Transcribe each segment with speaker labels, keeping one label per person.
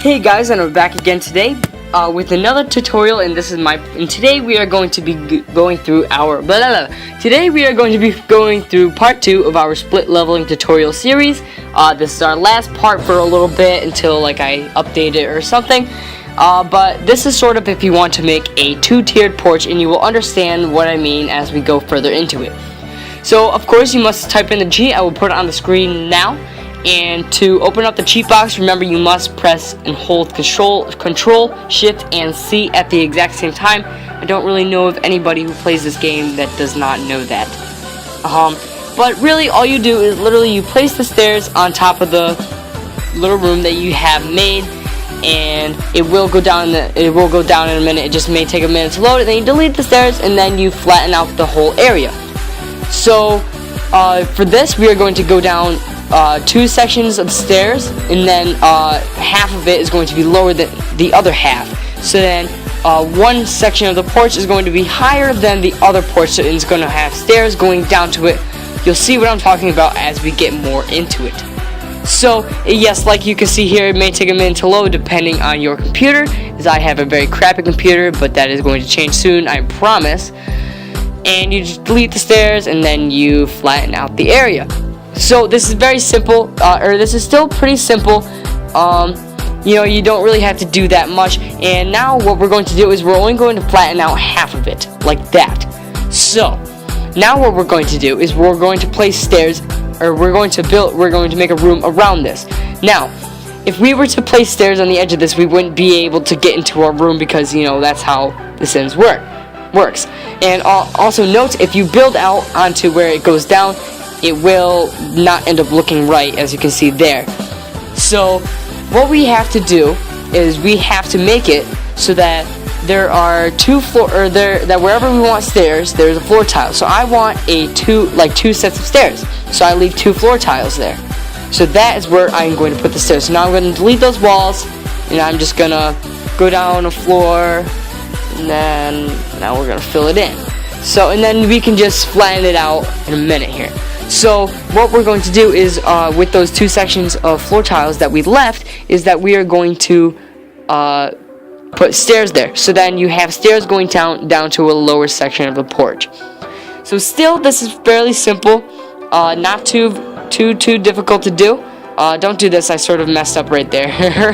Speaker 1: Hey guys, and we're back again today with another tutorial, and today we are going to be going through our Today we are going to be going through part 2 of our split leveling tutorial series. This is our last part for a little bit until I update it or something. But this is sort of if you want to make a 2-tiered porch, and you will understand what I mean as we go further into it. So of course you must type in the cheat. I will put it on the screen now. And to open up the cheat box, remember you must press and hold Control, Shift, and C at the exact same time. I don't really know of anybody who plays this game that does not know that. But really, all you do is literally you place the stairs on top of the little room that you have made, and it will go down. It will go down in a minute. It just may take a minute to load, and then you delete the stairs, and then you flatten out the whole area. So for this, we are going to go down 2 sections of stairs, and then half of it is going to be lower than the other half. So then one section of the porch is going to be higher than the other porch, so it's going to have stairs going down to it. You'll see what I'm talking about as we get more into it. So yes, like you can see here, it may take a minute to load depending on your computer, as I have a very crappy computer, but that is going to change soon, I promise. And you just delete the stairs, and then you flatten out the area. So this is very simple, or this is still pretty simple. You don't really have to do that much. And now what we're going to do is we're only going to flatten out half of it, like that. So now what we're going to do is we're going to place stairs, or we're going to make a room around this. Now, if we were to place stairs on the edge of this, we wouldn't be able to get into our room, because that's how the Sims works. And also note, if you build out onto where it goes down, it will not end up looking right, as you can see there. So what we have to do is we have to make it so that there are that wherever we want stairs, there's a floor tile. So I want two sets of stairs, so I leave 2 floor tiles there. So that is where I'm going to put the stairs. So now I'm going to delete those walls, and I'm just gonna go down a floor, and then now we're gonna fill it in. So, and then we can just flatten it out in a minute here. So what we're going to do is, with those 2 sections of floor tiles that we left, is that we are going to put stairs there. So then you have stairs going down to a lower section of the porch. So still, this is fairly simple, not too difficult to do. Don't do this, I sort of messed up right there.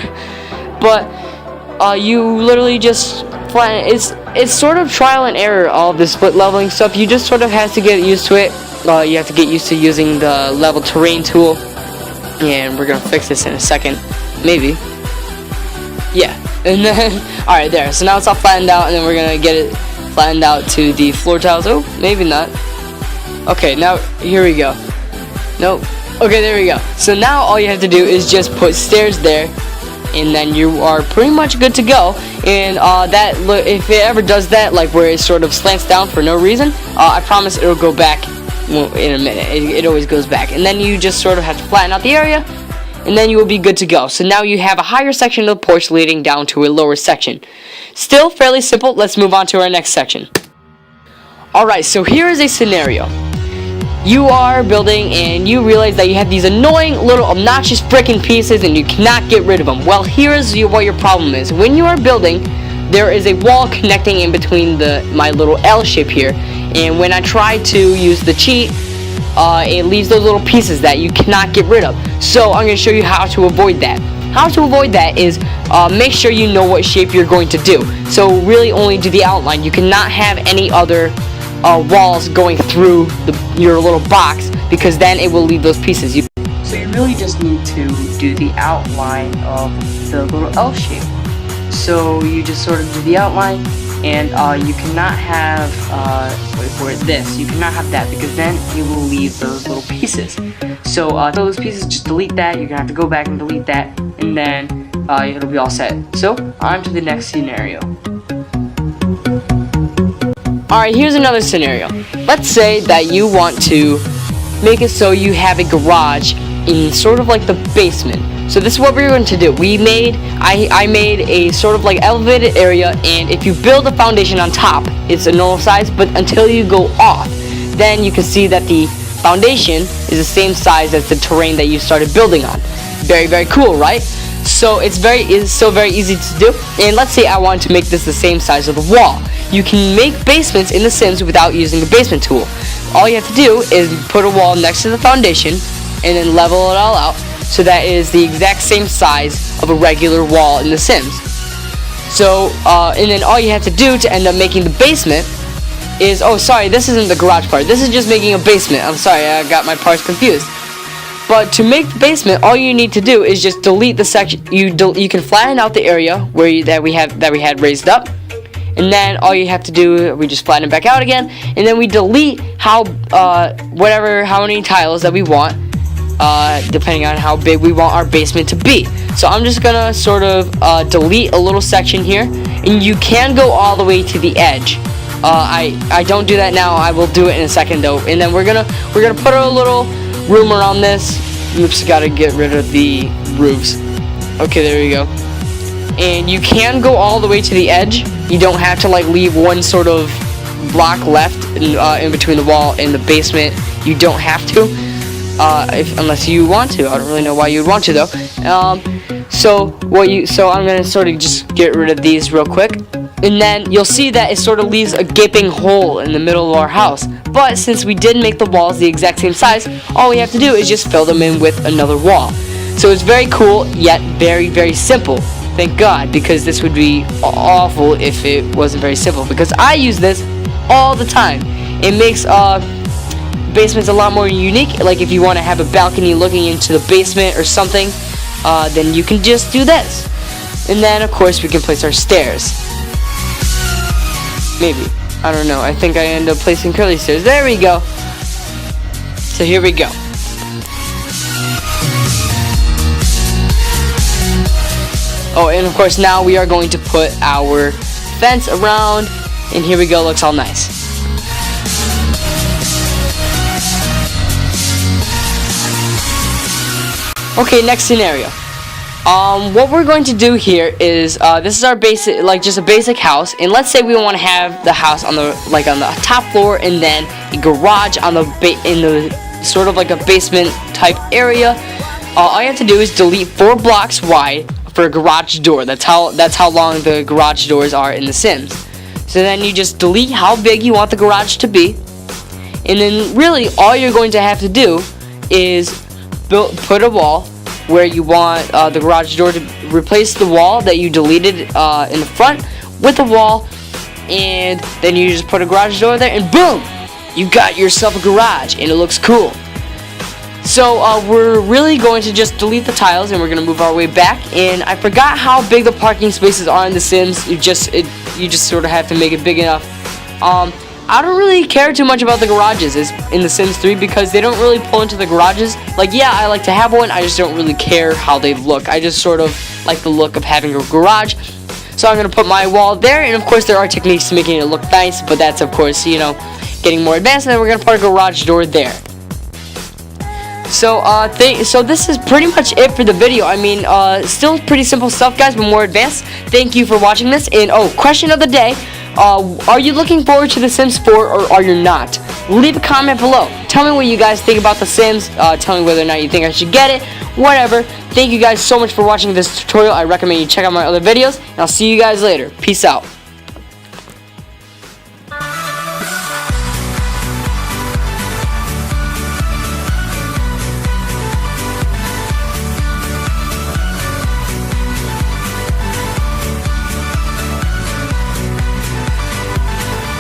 Speaker 1: But you literally just flatten. It's sort of trial and error, all of this split leveling stuff. You just sort of have to get used to it. You have to get used to using the level terrain tool, and we're gonna fix this in a second, maybe. Yeah, and then alright, there. So now it's all flattened out, and then we're gonna get it flattened out to the floor tiles. Oh, maybe not. Okay, now here we go. Nope. Okay, there we go. So now all you have to do is just put stairs there, and then you are pretty much good to go. And if it ever does that, like where it sort of slants down for no reason, I promise it'll go back in a minute. It always goes back, and then you just sort of have to flatten out the area, and then you will be good to go. So now you have a higher section of the porch leading down to a lower section. Still fairly simple. Let's move on to our next section. Alright, so here is a scenario. You are building, and you realize that you have these annoying little obnoxious freaking pieces, and you cannot get rid of them. Well, here is what your problem is. When you are building, there is a wall connecting in between my little L shape here, and when I try to use the cheat, it leaves those little pieces that you cannot get rid of. So I'm going to show you how to avoid that. How to avoid that is make sure you know what shape you're going to do. So really only do the outline. You cannot have any other walls going through your little box, because then it will leave those pieces. So you really just need to do the outline of the little L shape. So you just sort of do the outline, and you cannot have you cannot have that, because then it will leave those little pieces. So those pieces, just delete that. You're gonna have to go back and delete that, and then it'll be all set. So on to the next scenario. Alright, here's another scenario. Let's say that you want to make it so you have a garage in sort of like the basement. So this is what we're going to do. I made a sort of like elevated area, and if you build a foundation on top, it's a normal size, but until you go off, then you can see that the foundation is the same size as the terrain that you started building on. Very, very cool, right? So it's still very easy to do. And let's say I want to make this the same size of the wall. You can make basements in The Sims without using the basement tool. All you have to do is put a wall next to the foundation and then level it all out so that it is the exact same size of a regular wall in The Sims. So, and then all you have to do to end up making the basement is, oh sorry, this isn't the garage part. This is just making a basement. I'm sorry, I got my parts confused. But to make the basement, all you need to do is just delete the section. You can flatten out the area where that we had raised up, and then all you have to do, we just flatten it back out again, and then we delete how many tiles that we want, depending on how big we want our basement to be. So I'm just gonna sort of delete a little section here, and you can go all the way to the edge. I don't do that now. I will do it in a second though, and then we're gonna put a little room around this. Oops, gotta get rid of the roofs. Okay, there we go. And you can go all the way to the edge. You don't have to like leave one sort of block left in between the wall and the basement. You don't have to, unless you want to. I don't really know why you would want to though. So I'm gonna sort of just get rid of these real quick. And then you'll see that it sort of leaves a gaping hole in the middle of our house. But since we did make the walls the exact same size, all we have to do is just fill them in with another wall. So it's very cool, yet very, very simple. Thank God, because this would be awful if it wasn't very simple. Because I use this all the time. It makes basements a lot more unique. Like if you want to have a balcony looking into the basement or something, then you can just do this. And then of course we can place our stairs. Maybe. I don't know. I think I end up placing curly stairs. There we go. So here we go. Oh, and of course now we are going to put our fence around. And here we go. Looks all nice. Okay, next scenario. What we're going to do here is this is our basic, like just a basic house, and let's say we want to have the house on the top floor, and then a garage on the in the sort of like a basement type area. All you have to do is delete 4 blocks wide for a garage door. That's how long the garage doors are in The Sims. So then you just delete how big you want the garage to be, and then really all you're going to have to do is put a wall where you want the garage door to replace the wall that you deleted in the front with a wall, and then you just put a garage door there, and boom, you got yourself a garage, and it looks cool. So we're really going to just delete the tiles, and we're going to move our way back. And I forgot how big the parking spaces are in The Sims. You just sort of have to make it big enough. I don't really care too much about the garages in The Sims 3 because they don't really pull into the garages. Like, yeah, I like to have one, I just don't really care how they look. I just sort of like the look of having a garage. So I'm going to put my wall there, and of course there are techniques to making it look nice, but that's of course, you know, getting more advanced, and then we're going to put a garage door there. So so this is pretty much it for the video. I mean, still pretty simple stuff, guys, but more advanced. Thank you for watching this, and question of the day. Are you looking forward to The Sims 4 or are you not? Leave a comment below. Tell me what you guys think about The Sims. Tell me whether or not you think I should get it. Whatever. Thank you guys so much for watching this tutorial. I recommend you check out my other videos, and I'll see you guys later. Peace out.